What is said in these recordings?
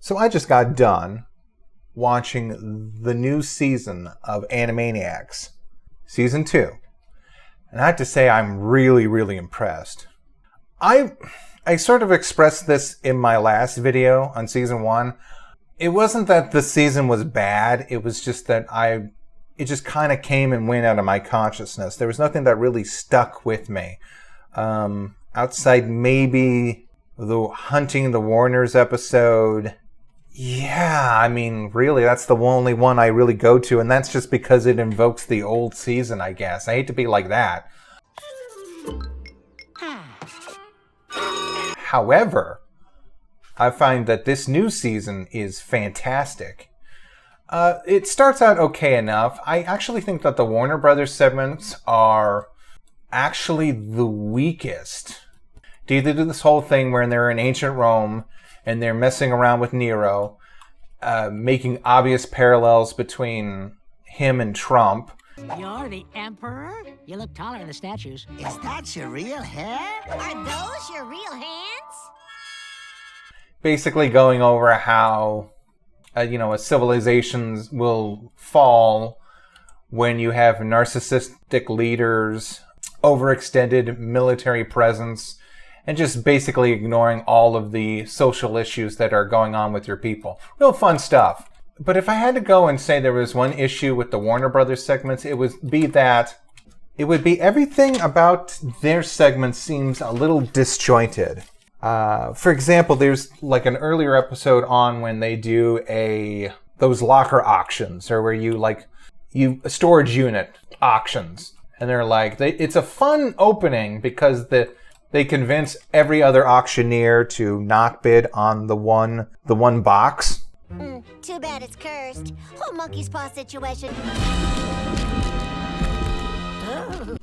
So I just got done watching the new season of Animaniacs, Season 2. And I have to say I'm really, really impressed. I sort of expressed this in my last video on Season 1. It wasn't that the season was bad, it was just that it just kind of came and went out of my consciousness. There was nothing that really stuck with me. Outside maybe the Hunting the Warners episode. Yeah, I mean, really, that's the only one I really go to, and that's just because it invokes the old season, I guess. I hate to be like that. However, I find that this new season is fantastic. It starts out okay enough. I actually think that the Warner Brothers segments are actually the weakest. They do this whole thing where they're in ancient Rome and they're messing around with Nero, making obvious parallels between him and Trump. You're the emperor? You look taller than the statues. Is that your real hair? Are those your real hands? Basically going over how, a civilization will fall when you have narcissistic leaders, overextended military presence, and just basically ignoring all of the social issues that are going on with your people. Real fun stuff. But if I had to go and say there was one issue with the Warner Brothers segments, it would be everything about their segments seems a little disjointed. For example, there's like an earlier episode on when they do those locker auctions, or where you storage unit auctions, and they're like, it's a fun opening because they convince every other auctioneer to not bid on the one box. Too bad it's cursed. Whole monkey's paw situation.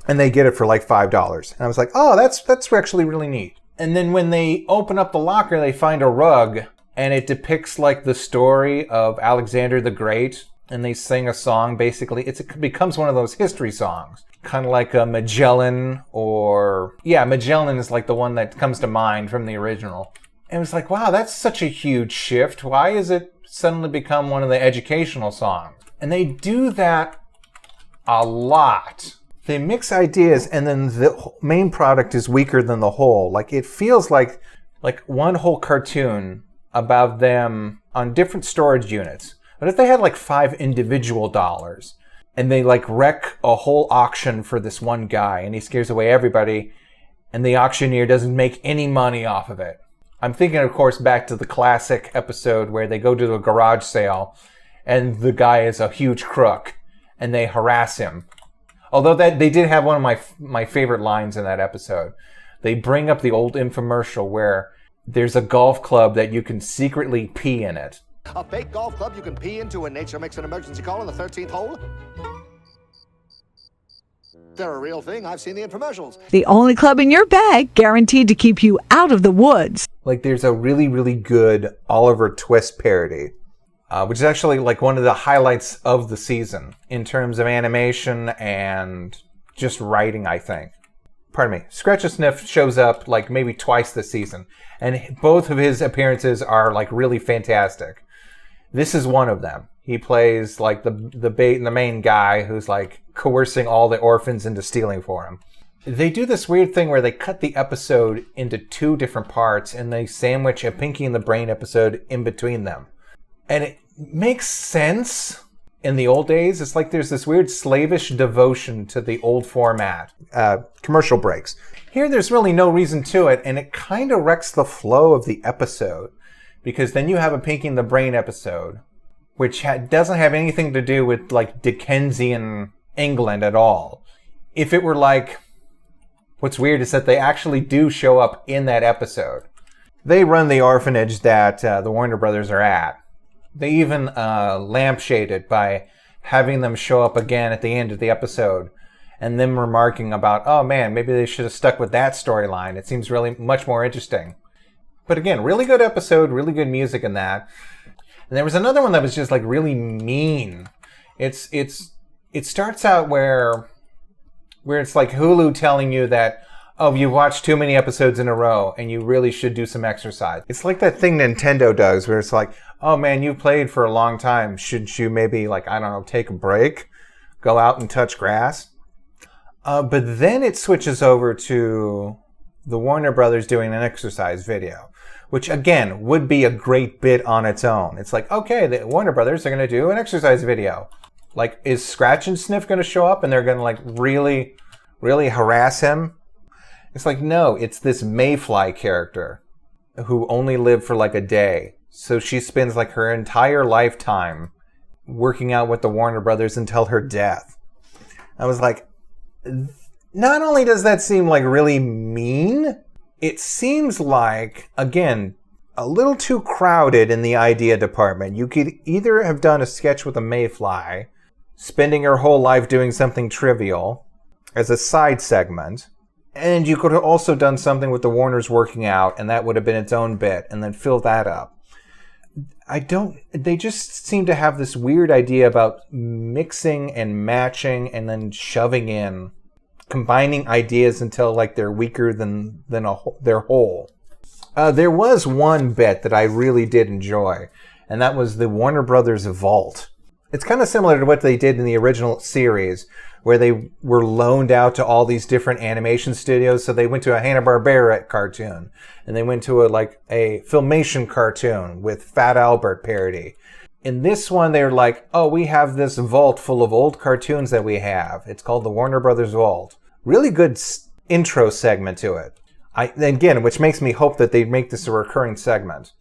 And they get it for like $5. And I was like, oh, that's actually really neat. And then when they open up the locker, they find a rug, and it depicts like the story of Alexander the Great, and they sing a song. Basically, it becomes one of those history songs. Kind of like a Magellan, Magellan is like the one that comes to mind from the original. And it was like, wow, that's such a huge shift. Why is it suddenly become one of the educational songs? And they do that a lot. They mix ideas, and then the main product is weaker than the whole. Like, it feels like one whole cartoon about them on different storage units. But if they had like 5 individual dollars, and they like wreck a whole auction for this one guy, and he scares away everybody, and the auctioneer doesn't make any money off of it. I'm thinking, of course, back to the classic episode where they go to a garage sale, and the guy is a huge crook, and they harass him. Although they did have one of my favorite lines in that episode. They bring up the old infomercial where there's a golf club that you can secretly pee in it. A fake golf club you can pee into when nature makes an emergency call on the 13th hole? They're a real thing. I've seen the infomercials. The only club in your bag guaranteed to keep you out of the woods. Like, there's a really, really good Oliver Twist parody, which is actually like one of the highlights of the season in terms of animation and just writing, I think. Pardon me. Scratch a Sniff shows up like maybe twice this season, and both of his appearances are like really fantastic. This is one of them. He plays like the main guy who's like coercing all the orphans into stealing for him. They do this weird thing where they cut the episode into 2 different parts, and they sandwich a Pinky and the Brain episode in between them. And it makes sense in the old days. It's like there's this weird slavish devotion to the old format. Commercial breaks. Here there's really no reason to it, and it kind of wrecks the flow of the episode. Because then you have a Pinky and the Brain episode, which doesn't have anything to do with like Dickensian England at all. If it were like, what's weird is that they actually do show up in that episode. They run the orphanage that the Warner Brothers are at. They even lampshade it by having them show up again at the end of the episode, and them remarking about, oh man, maybe they should have stuck with that storyline. It seems really much more interesting. But again, really good episode, really good music in that. And there was another one that was just like really mean. It starts out where it's like Hulu telling you that, oh, you watched too many episodes in a row and you really should do some exercise. It's like that thing Nintendo does where it's like, oh man, you played for a long time. Should you maybe, like, I don't know, take a break? Go out and touch grass? But then it switches over to the Warner Brothers doing an exercise video, which again would be a great bit on its own. It's like, okay, the Warner Brothers are going to do an exercise video. Like, is Scratch and Sniff going to show up and they're going to like really, really harass him? It's like, no, it's this Mayfly character who only lived for like a day. So she spends like her entire lifetime working out with the Warner Brothers until her death. I was like, not only does that seem like really mean, it seems like, again, a little too crowded in the idea department. You could either have done a sketch with a Mayfly, spending her whole life doing something trivial as a side segment, and you could have also done something with the Warners working out, and that would have been its own bit, and then fill that up. They just seem to have this weird idea about mixing and matching and then shoving in, combining ideas until like they're weaker than their whole. There was one bit that I really did enjoy, and that was the Warner Brothers Vault. It's kind of similar to what they did in the original series, where they were loaned out to all these different animation studios. So they went to a Hanna-Barbera cartoon, and they went to a Filmation cartoon with Fat Albert parody. In this one, they're like, oh, we have this vault full of old cartoons that we have. It's called the Warner Brothers Vault. Really good intro segment to it. Again, which makes me hope that they make this a recurring segment.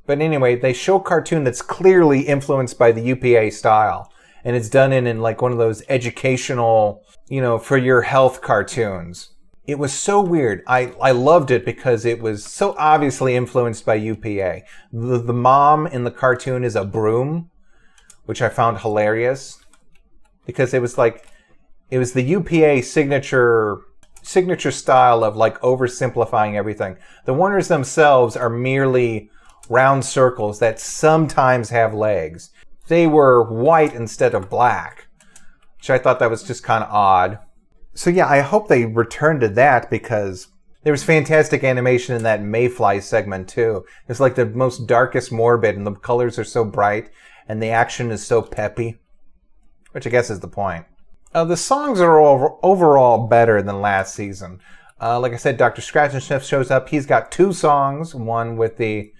But anyway, they show a cartoon that's clearly influenced by the UPA style. And it's done in like one of those educational, for your health cartoons. It was so weird. I loved it because it was so obviously influenced by UPA. The mom in the cartoon is a broom, which I found hilarious. Because it was the UPA signature style of like oversimplifying everything. The Warners themselves are merely round circles that sometimes have legs. They were white instead of black, which I thought that was just kind of odd. So yeah, I hope they return to that because there was fantastic animation in that Mayfly segment too. It's like the most darkest morbid and the colors are so bright and the action is so peppy, which I guess is the point. The songs are overall better than last season. Like I said, Dr. Scratch and Sniff shows up. He's got 2 songs, one with the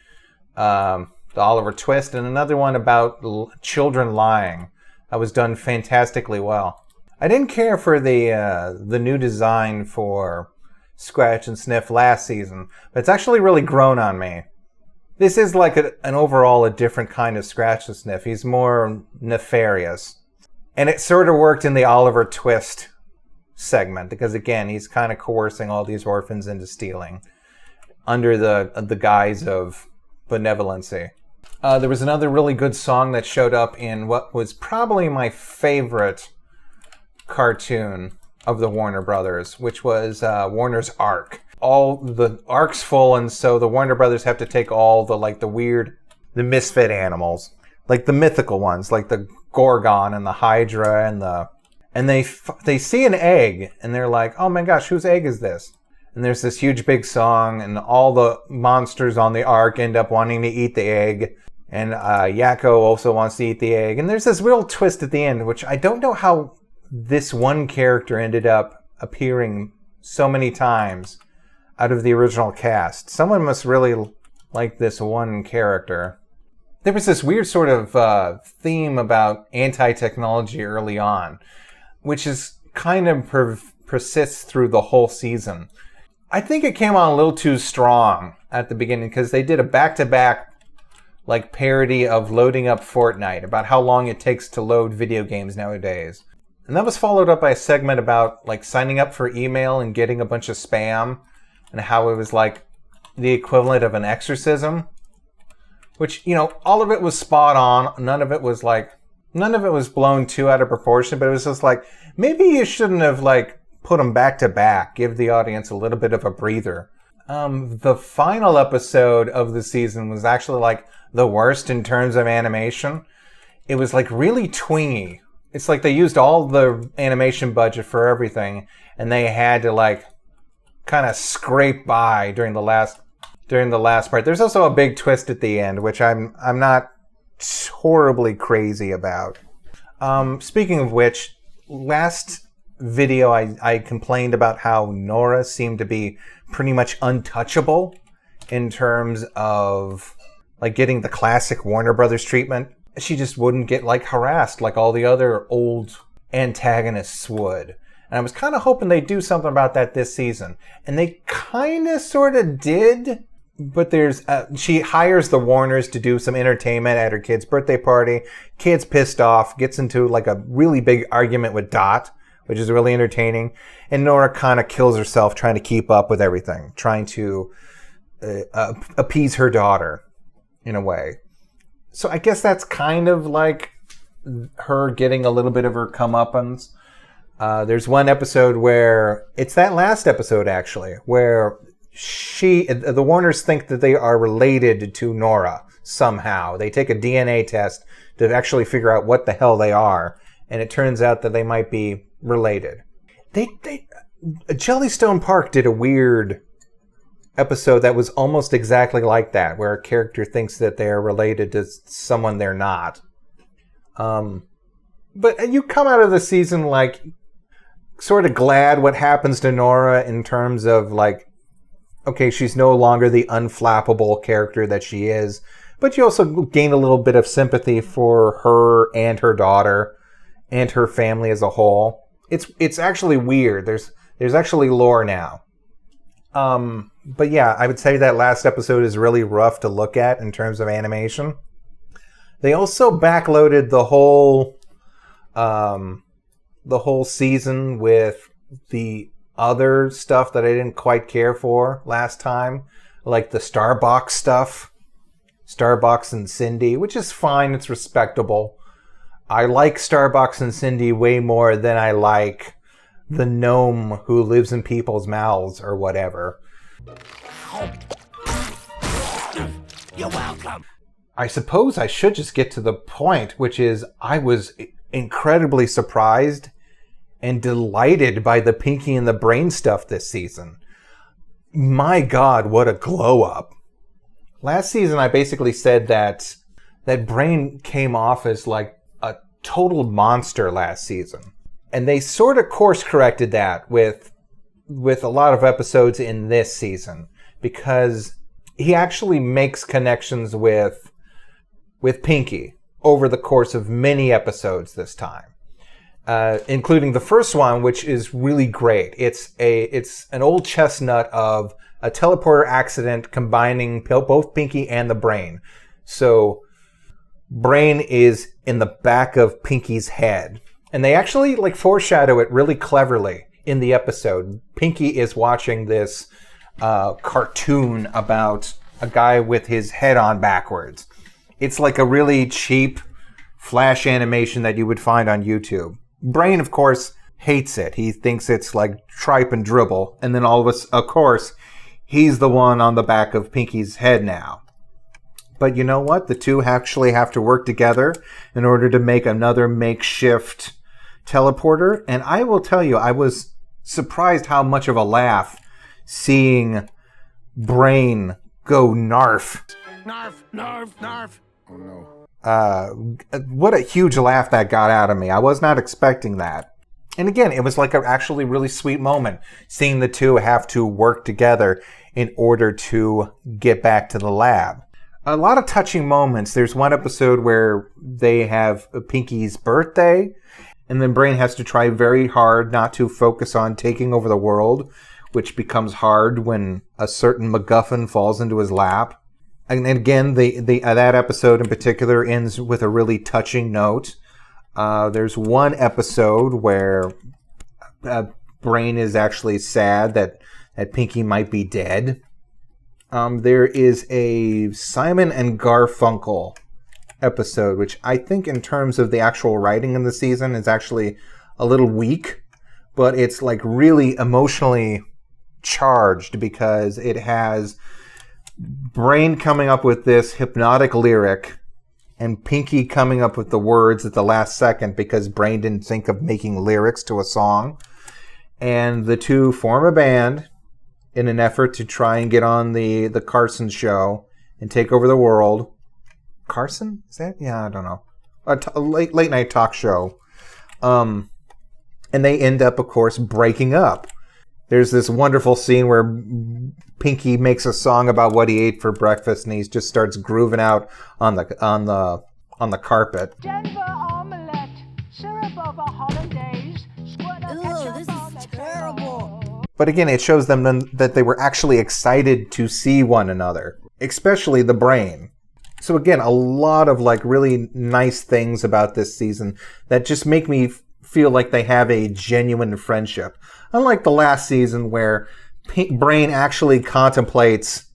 Oliver Twist, and another one about children lying. That was done fantastically well. I didn't care for the new design for Scratch and Sniff last season, but it's actually really grown on me. This is like an overall a different kind of Scratch and Sniff. He's more nefarious. And it sort of worked in the Oliver Twist segment, because again, he's kind of coercing all these orphans into stealing under the guise of benevolency. There was another really good song that showed up in what was probably my favorite cartoon of the Warner Brothers, which was Warner's Ark. All the Ark's full, and so the Warner Brothers have to take all the misfit animals, like the mythical ones, like the Gorgon and the Hydra and they see an egg and they're like, oh my gosh, whose egg is this? And there's this huge big song, and all the monsters on the Ark end up wanting to eat the egg. And Yakko also wants to eat the egg. And there's this real twist at the end, which I don't know how this one character ended up appearing so many times out of the original cast. Someone must really like this one character. There was this weird sort of theme about anti-technology early on, which is kind of persists through the whole season. I think it came on a little too strong at the beginning because they did a back-to-back parody of loading up Fortnite, about how long it takes to load video games nowadays. And that was followed up by a segment about signing up for email and getting a bunch of spam, and how it was the equivalent of an exorcism. Which, all of it was spot on. None of it was blown too out of proportion, but it was just maybe you shouldn't have put them back to back, give the audience a little bit of a breather. The final episode of the season was actually the worst in terms of animation. It was really twingy. It's they used all the animation budget for everything, and they had to kind of scrape by during the last part. There's also a big twist at the end, which I'm not horribly crazy about. Speaking of which, last video I complained about how Nora seemed to be pretty much untouchable in terms of like getting the classic Warner Brothers treatment. She just wouldn't get like harassed like all the other old antagonists would. And I was kind of hoping they'd do something about that this season. And they kind of sort of did. But she hires the Warners to do some entertainment at her kid's birthday party. Kid's pissed off, gets into like a really big argument with Dot, which is really entertaining. And Nora kind of kills herself trying to keep up with everything, trying to appease her daughter in a way. So I guess that's kind of like her getting a little bit of her comeuppance. There's one episode where, it's that last episode actually, where the Warners think that they are related to Nora somehow. They take a DNA test to actually figure out what the hell they are, and it turns out that they might be related. Jellystone Park did a weird episode that was almost exactly like that, where a character thinks that they're related to someone they're not. But you come out of the season like sort of glad what happens to Nora in terms of like, okay, she's no longer the unflappable character that she is, but you also gain a little bit of sympathy for her and her daughter and her family as a whole. It's actually weird. There's actually lore now. But yeah, I would say that last episode is really rough to look at in terms of animation. They also backloaded the whole season with the other stuff that I didn't quite care for last time, like the Starbucks stuff, Starbucks and Cindy, which is fine, it's respectable. I like Starbucks and Cindy way more than I like the gnome who lives in people's mouths or whatever. You're welcome. I suppose I should just get to the point, which is I was incredibly surprised and delighted by the Pinky and the Brain stuff this season. My God, what a glow up. Last season, I basically said that Brain came off as like a total monster last season. And they sort of course corrected that with a lot of episodes in this season, because he actually makes connections with Pinky over the course of many episodes this time. Including the first one, which is really great. It's an old chestnut of a teleporter accident combining both Pinky and the Brain. So Brain is in the back of Pinky's head. And they actually like foreshadow it really cleverly in the episode. Pinky is watching this cartoon about a guy with his head on backwards. It's like a really cheap flash animation that you would find on YouTube. Brain, of course, hates it. He thinks it's like tripe and dribble. And then of course, he's the one on the back of Pinky's head now. But you know what? The two actually have to work together in order to make another makeshift teleporter. And I will tell you, I was surprised how much of a laugh seeing Brain go narf. Narf, narf, narf. Oh no. What a huge laugh that got out of me. I was not expecting that. And again, it was like an actually really sweet moment, seeing the two have to work together in order to get back to the lab. A lot of touching moments. There's one episode where they have Pinky's birthday, and then Brain has to try very hard not to focus on taking over the world, which becomes hard when a certain MacGuffin falls into his lap. And again, that episode in particular ends with a really touching note. There's one episode where Brain is actually sad that Pinky might be dead. There is a Simon and Garfunkel episode, which I think in terms of the actual writing in the season is actually a little weak, but it's like really emotionally charged because it has Brain coming up with this hypnotic lyric and Pinky coming up with the words at the last second because Brain didn't think of making lyrics to a song. And the two form a band in an effort to try and get on the Carson show and take over the world. Carson? Is that? Yeah, I don't know. A late night talk show. And they end up, of course, breaking up. There's this wonderful scene where Pinky makes a song about what he ate for breakfast, and he just starts grooving out on the carpet. Denver omelette, syrup over hollandaise, squirt of ketchup this on is the terrible. But again, it shows them that they were actually excited to see one another, especially the brain. So again, a lot of like really nice things about this season that just make me feel like they have a genuine friendship. Unlike the last season where Brain actually contemplates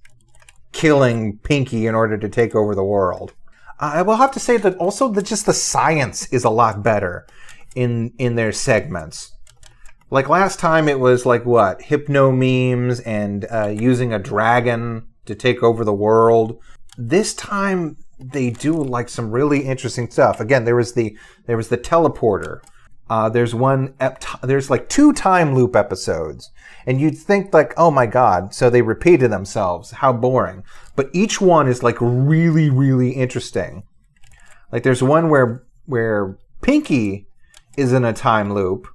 killing Pinky in order to take over the world. I will have to say that also just the science is a lot better in their segments. Like last time it was like what? Hypno memes and using a dragon to take over the world. This time they do like some really interesting stuff. Again, there was the teleporter. There's like 2 time loop episodes, and you'd think like, oh my god, so they repeated themselves. How boring. But each one is like really, really interesting. Like there's one where Pinky is in a time loop,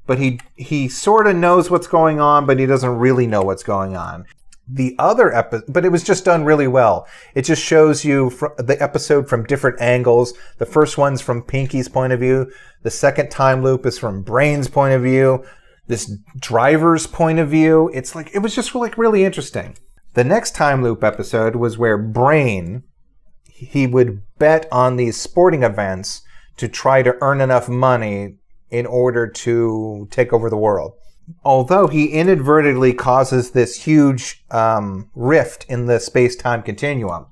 but he sort of knows what's going on, but he doesn't really know what's going on. The other episode, but it was just done really well. It just shows you the episode from different angles. The first one's from Pinky's point of view. The second time loop is from Brain's point of view. This driver's point of view. It was just like really interesting. The next time loop episode was where Brain, he would bet on these sporting events to try to earn enough money in order to take over the world. Although he inadvertently causes this huge rift in the space-time continuum.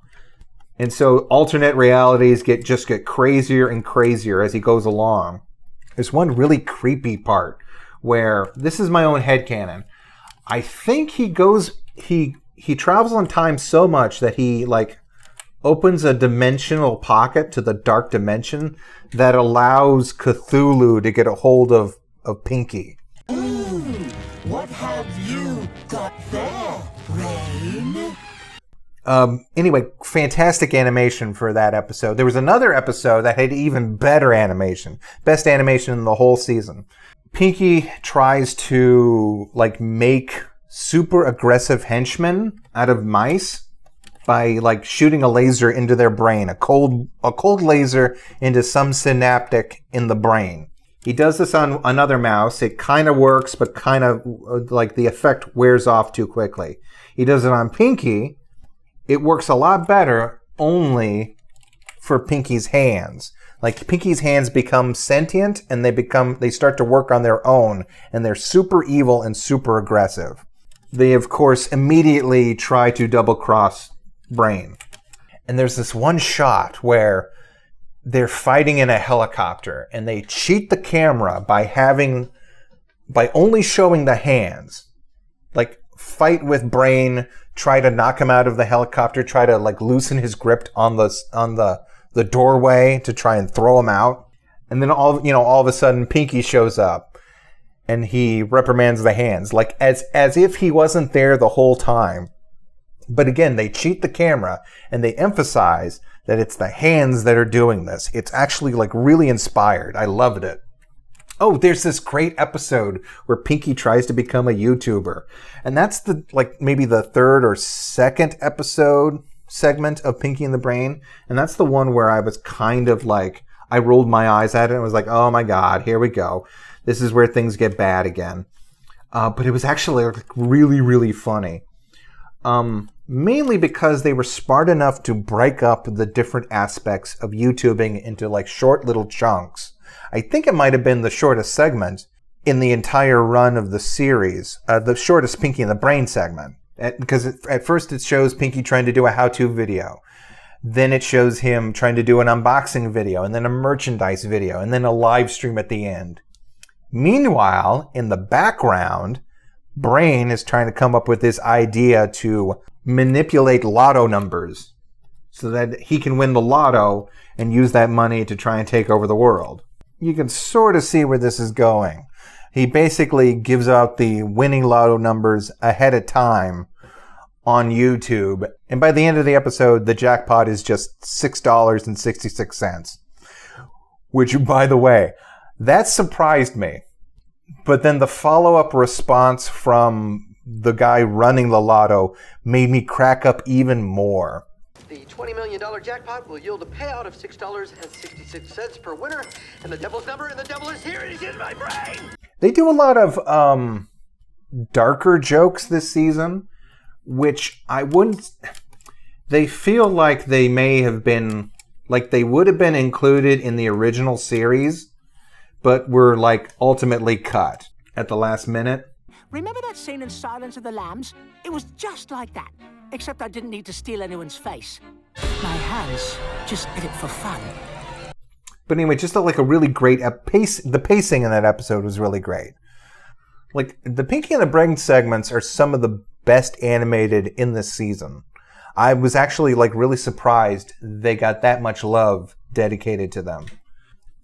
And so alternate realities get crazier and crazier as he goes along. There's one really creepy part where, this is my own headcanon, I think he travels in time so much that he like opens a dimensional pocket to the dark dimension that allows Cthulhu to get a hold of Pinky. What have you got there, Brain? Anyway, fantastic animation for that episode. There was another episode that had even better animation. Best animation in the whole season. Pinky tries to like make super aggressive henchmen out of mice by like shooting a laser into their brain, a cold laser into some synaptic in the brain. He does this on another mouse. It kind of works, but kind of like the effect wears off too quickly. He does it on Pinky. It works a lot better only for Pinky's hands. Like Pinky's hands become sentient and they start to work on their own, and they're super evil and super aggressive. They of course immediately try to double cross Brain. And there's this one shot where they're fighting in a helicopter and they cheat the camera by only showing the hands. Like fight with Brain, try to knock him out of the helicopter, try to like loosen his grip on the doorway to try and throw him out. And then all of a sudden Pinky shows up and he reprimands the hands, like as if he wasn't there the whole time. But again, they cheat the camera and they emphasize that it's the hands that are doing this. It's actually like really inspired. I loved it. Oh, there's this great episode where Pinky tries to become a YouTuber. And that's maybe the third or second episode segment of Pinky and the Brain. And that's the one where I was kind of like, I rolled my eyes at it and was like, oh my God, here we go. This is where things get bad again. But it was actually really, really funny. Mainly because they were smart enough to break up the different aspects of YouTubing into like short little chunks. I think it might have been the shortest segment in the entire run of the series, the shortest Pinky and the Brain segment. Because at first it shows Pinky trying to do a how-to video. Then it shows him trying to do an unboxing video, and then a merchandise video, and then a live stream at the end. Meanwhile, in the background, Brain is trying to come up with this idea to manipulate lotto numbers so that he can win the lotto and use that money to try and take over the world. You can sort of see where this is going. He basically gives out the winning lotto numbers ahead of time on YouTube. And by the end of the episode, the jackpot is just $6.66. Which, by the way, that surprised me. But then the follow-up response from the guy running the lotto made me crack up even more. The $20 million jackpot will yield a payout of $6.66 per winner, and the devil's number, and the devil is here, and he's in my brain! They do a lot of darker jokes this season, which I wouldn't... They feel like they may have been... Like they would have been included in the original series, but were like ultimately cut at the last minute. Remember that scene in Silence of the Lambs? It was just like that, except I didn't need to steal anyone's face. My hands just did it for fun. But anyway, just like a really great the pacing in that episode was really great. Like the Pinky and the Brain segments are some of the best animated in this season. I was actually like really surprised they got that much love dedicated to them.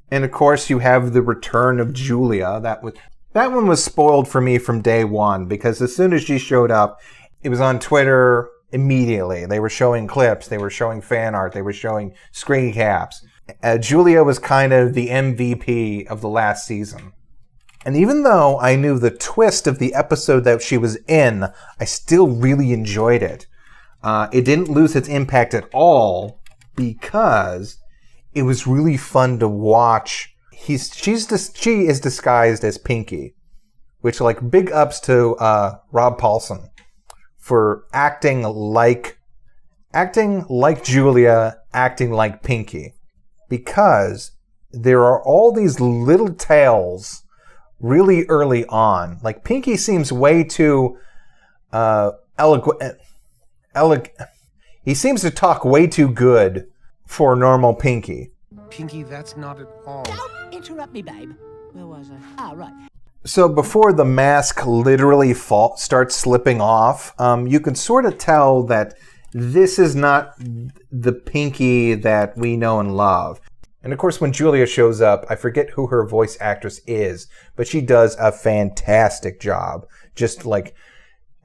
And of course, you have the return of Julia. That one was spoiled for me from day one, because as soon as she showed up, it was on Twitter immediately. They were showing clips, they were showing fan art, they were showing screen caps. Julia was kind of the MVP of the last season. And even though I knew the twist of the episode that she was in, I still really enjoyed it. It didn't lose its impact at all because it was really fun to watch. She is disguised as Pinky, which like big ups to Rob Paulson for acting like Julia, acting like Pinky, because there are all these little tales really early on. Like Pinky seems way too eloquent. He seems to talk way too good for normal Pinky. Pinky, that's not at all. Don't interrupt me, babe. Where was I? Ah, right. So before the mask literally starts slipping off, you can sort of tell that this is not the Pinky that we know and love. And of course, when Julia shows up, I forget who her voice actress is, but she does a fantastic job. Just like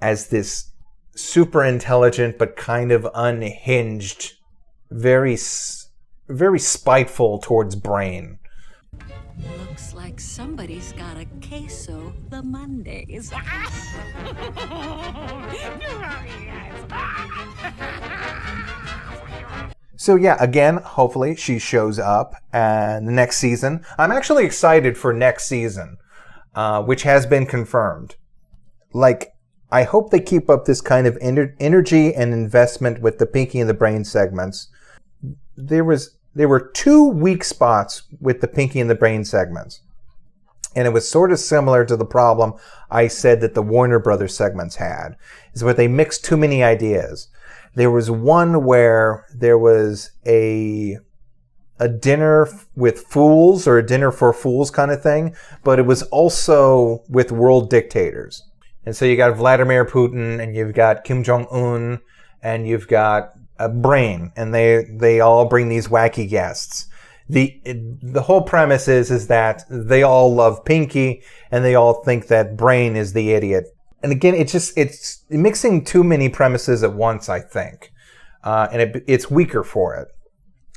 as this super intelligent but kind of unhinged, very spiteful towards Brain. Looks like somebody's got a queso the Mondays. So yeah, again, hopefully she shows up the next season. I'm actually excited for next season, which has been confirmed. Like, I hope they keep up this kind of energy and investment with the Pinky and the Brain segments. There were 2 weak spots with the Pinky and the Brain segments. And it was sort of similar to the problem I said that the Warner Brothers segments had, is where they mixed too many ideas. There was one where there was a dinner with fools, or a dinner for fools kind of thing, but it was also with world dictators. And so you got Vladimir Putin, and you've got Kim Jong-un, and you've got Brain, and they all bring these wacky guests. The whole premise is that they all love Pinky, and they all think that Brain is the idiot. And again, it's mixing too many premises at once, I think, and it's weaker for it.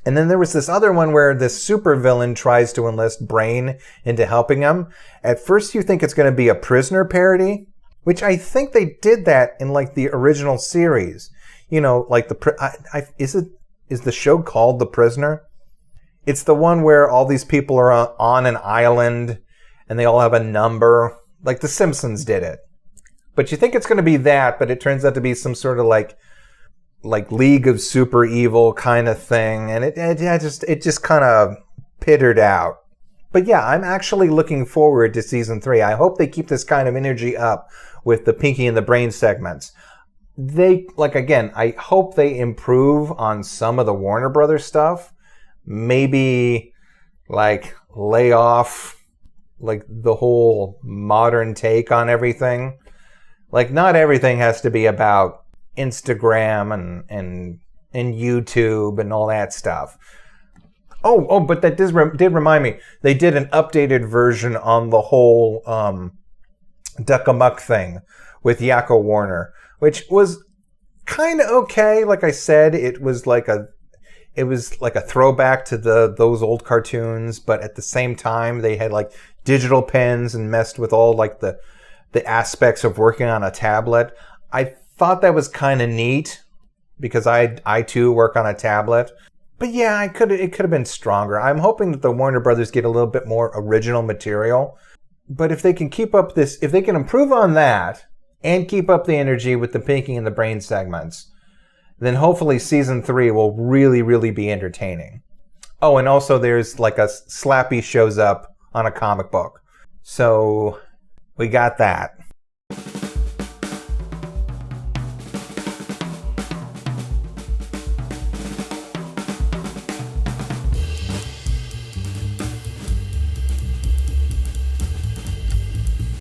And then there was this other one where this supervillain tries to enlist Brain into helping him. At first, you think it's going to be a Prisoner parody, which I think they did that in like the original series. You know, like is the show called The Prisoner? It's the one where all these people are on an island and they all have a number, like The Simpsons did it. But you think it's going to be that, but it turns out to be some sort of like League of Super Evil kind of thing, and it just kind of pittered out. But yeah, I'm actually looking forward to season 3. I hope they keep this kind of energy up with the Pinky and the Brain segments. I hope they improve on some of the Warner Brothers stuff. Maybe like lay off like the whole modern take on everything. Like, not everything has to be about Instagram and YouTube and all that stuff. But that did remind me. They did an updated version on the whole Duck Amuck thing with Yakko Warner, which was kind of okay. Like I said, it was like a throwback to those old cartoons, but at the same time, they had like digital pens and messed with all like the aspects of working on a tablet. I thought that was kind of neat because I too work on a tablet. But yeah, it could have been stronger. I'm hoping that the Warner Brothers get a little bit more original material. But if they can if they can improve on that and keep up the energy with the Pinky and the Brain segments, then hopefully season 3 will really, really be entertaining. Oh, and also there's like a Slappy shows up on a comic book. So we got that.